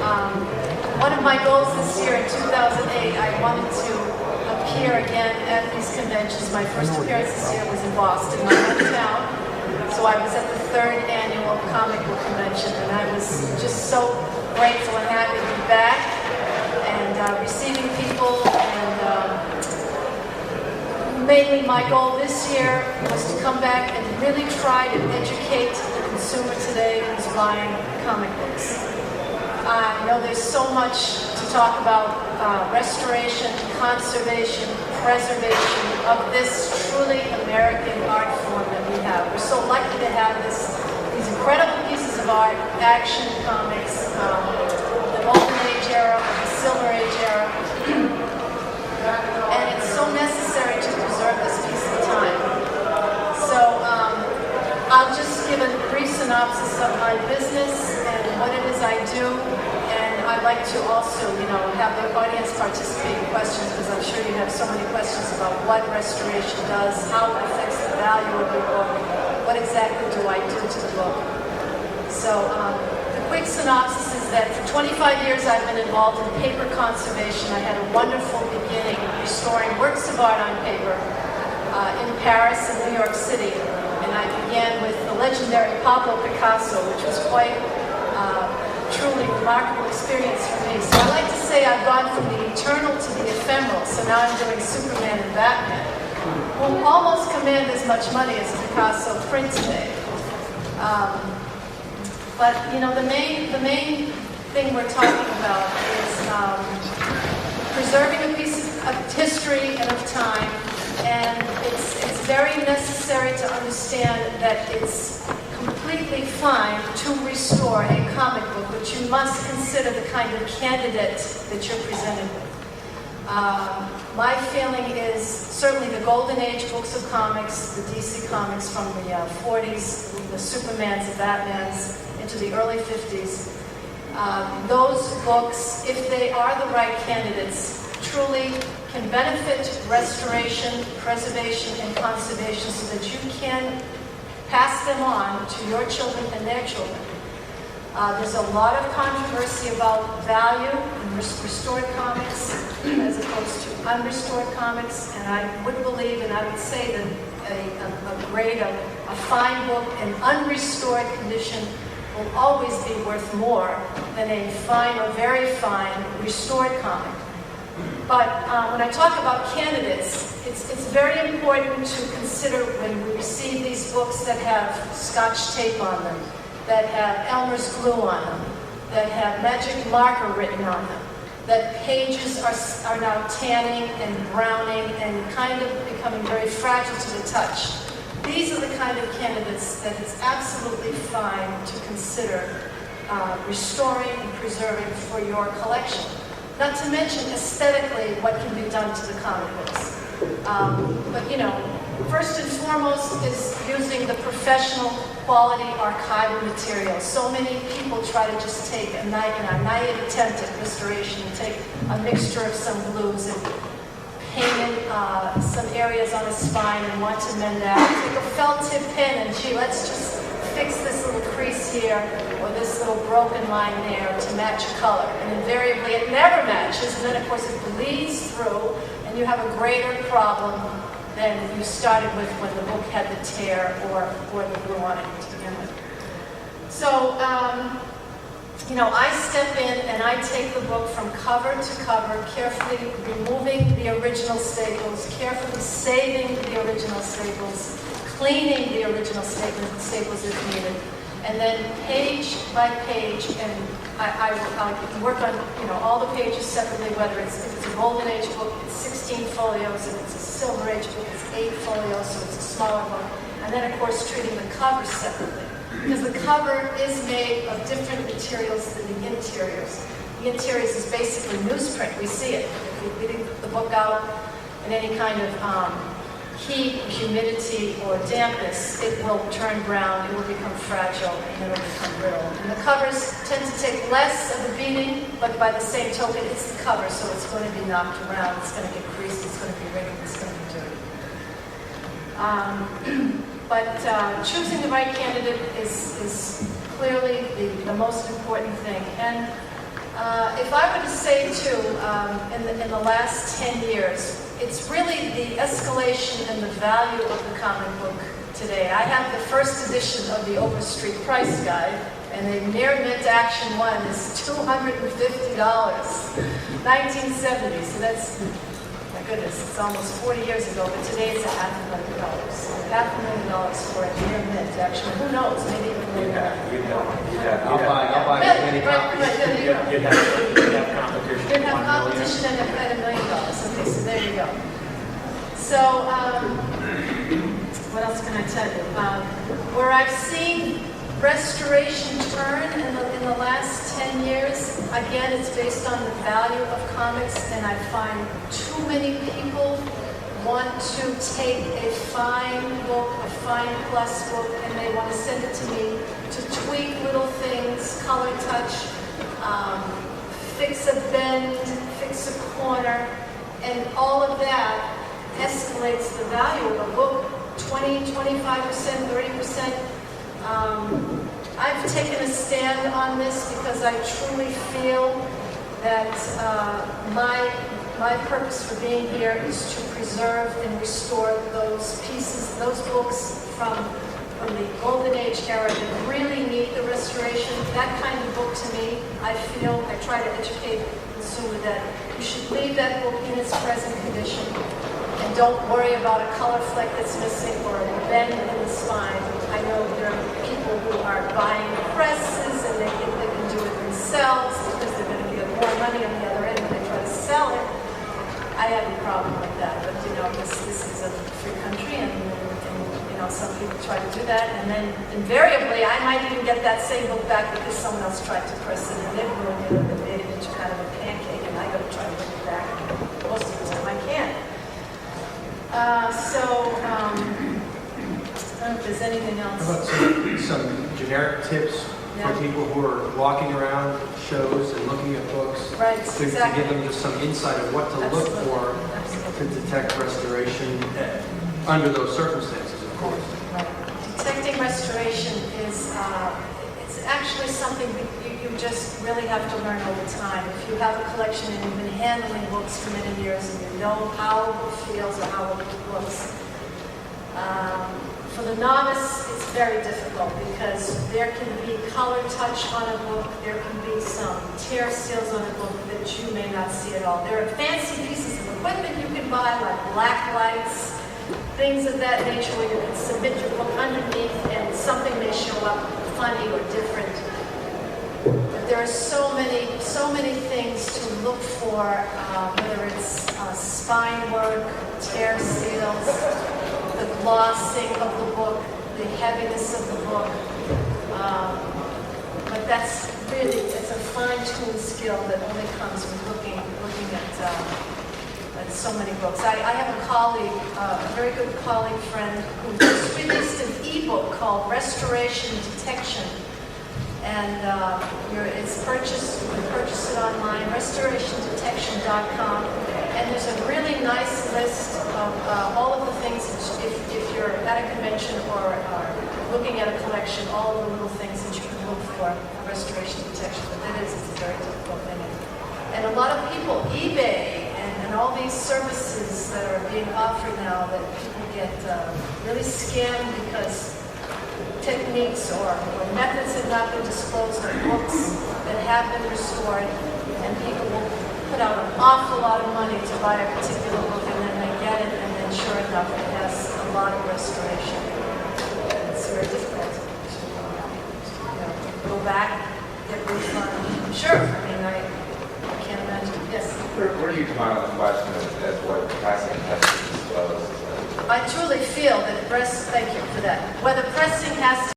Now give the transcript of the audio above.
One of my goals this year in 2008, I wanted to appear again at these conventions. My first appearance this year was in Boston, my hometown. So I was at the 3rd annual comic book convention, and I was just so grateful and happy to be back and receiving people. And mainly my goal this year was to come back and really try to educate the consumer today who's buying comic books. I know there's so much to talk about restoration, conservation, preservation of this truly American art form that we have. We're so lucky to have these incredible pieces of art, action comics, the Golden Age era, the Silver Age era, and it's so necessary to preserve this piece of time. So I'll just give a brief synopsis of my business and what it is I do. I'd like to also, have the audience participate in questions, because I'm sure you have so many questions about what restoration does, how it affects the value of your book, what exactly do I do to the book. So the quick synopsis is that for 25 years I've been involved in paper conservation. I had a wonderful beginning restoring works of art on paper in Paris and New York City. And I began with the legendary Pablo Picasso, which was quite truly remarkable experience for me. So I like to say I've gone from the eternal to the ephemeral. So now I'm doing Superman and Batman, who almost command as much money as a Picasso print today. But the main thing we're talking about is preserving a piece of history and of time, and it's very necessary to understand that it's completely fine to restore a comic book, but you must consider the kind of candidate that you're presented with. My feeling is certainly the Golden Age books of comics, the DC comics from the 40s, the Supermans, the Batmans, into the early 50s. Those books, if they are the right candidates, truly can benefit restoration, preservation, and conservation so that you can pass them on to your children and their children. There's a lot of controversy about value in restored comics as opposed to unrestored comics, and I would believe and I would say that a grade of a fine book in unrestored condition will always be worth more than a fine or very fine restored comic. But when I talk about candidates, it's very important to consider when we receive these books that have Scotch tape on them, that have Elmer's glue on them, that have magic marker written on them, that pages are now tanning and browning and kind of becoming very fragile to the touch. These are the kind of candidates that it's absolutely fine to consider restoring and preserving for your collection. Not to mention aesthetically what can be done to the comic books. But first and foremost is using the professional quality archival material. So many people try to just take a naive attempt at restoration and take a mixture of some glues and paint in some areas on a spine and want to mend that. Take a felt tip pen and gee, let's just fix this little crease here or this little broken line there to match a color. And invariably it never matches, and then of course it bleeds through and you have a greater problem than you started with when the book had the tear or the glue on it to begin with. So, I step in and I take the book from cover to cover, carefully removing the original staples, carefully saving the original staples, cleaning the original staples if needed, and then page by page, and I work on all the pages separately, whether if it's a Golden Age book, it's 16 folios, if it's a Silver Age book, it's 8 folios, so it's a smaller book, and then of course treating the covers separately, because the cover is made of different materials than the interiors. The interiors is basically newsprint, we see it. If we leave the book out in any kind of heat, humidity, or dampness, it will turn brown, it will become fragile, and it will become brittle. And the covers tend to take less of a beating, but by the same token, it's the cover, so it's going to be knocked around, it's going to get creased, it's going to be wrinkled, it's going to be dirty. But choosing the right candidate is clearly the most important thing. And If I were to say too, in the last 10 years, it's really the escalation in the value of the comic book today. I have the first edition of the Overstreet Price Guide, and the near mint action one is $250, 1970. So that's, my goodness, it's almost 40 years ago, but today it's $500,000. $500,000 for a near mint action. Who knows? Maybe even more. I'll buy as many copies. You'd have competition. You'd have competition at $1 million. Okay, so there you go. So, what else can I tell you? Where I've seen restoration turn in the last 10 years, again, it's based on the value of comics, and I find too many people want to take a fine book, a fine plus book, and they want to send it to me to tweak little things, color touch, fix a bend, fix a corner, and all of that escalates the value of a book 20, 25%, 30%. I've taken a stand on this because I truly feel that my purpose for being here is to preserve and restore those pieces, those books from the Golden Age era that really need the restoration. That kind of book to me, I feel, I try to educate the consumer that you should leave that book in its present condition and don't worry about a color fleck that's missing or a bend in the spine. I know there are people who are buying presses and they think they can do it themselves because they're going to get more money on the other end when they try to sell it. I have a problem with that, but this is a free country, and some people try to do that, and then invariably I might even get that same book back because someone else tried to press it and they ruined it and made it into kind of a pancake, and I got to try to bring it back. Most of the time I can't. I don't know if there's anything else. How about some generic tips for people who are walking around shows and looking at books? Right, to exactly. give them just some insight of what to look for Absolutely. to detect restoration under those circumstances, of course. Right. Detecting restoration is it's actually something you just really have to learn over time. If you have a collection and you've been handling books for many years and you know how a book feels or how a book looks, for the novice, it's very difficult because there can be color touch on a book, there can be some tear seals on a book that you may not see at all. There are fancy pieces of equipment you can buy, like black lights, things of that nature, where you can submit your book underneath and something may show up funny or different. But there are so many things to look for, whether it's spine work, tear seals, the glossing of the book, the heaviness of the book. But that's really, it's a fine-tuned skill that only comes with looking at so many books. I have a colleague, a very good colleague friend, who just released an ebook called Restoration Detection. And it's purchased, you can purchase it online, restorationdetection.com. And there's a really nice list of all of the things, if you're at a convention or looking at a collection, all of the little things that you can look for restoration detection. But it's a very difficult thing. And a lot of people, eBay and all these services that are being offered now, that people get really scammed because techniques or methods have not been disclosed of books that have been restored, and people will put out an awful lot of money to buy a particular book, and then they get it, and then sure enough, it has a lot of restoration. It's very difficult to go back, get refund. Sure, I mean, I can't imagine. Yes? Where do you come out on the question as what pressing has to disclose? I truly feel that thank you for that. Whether pressing has to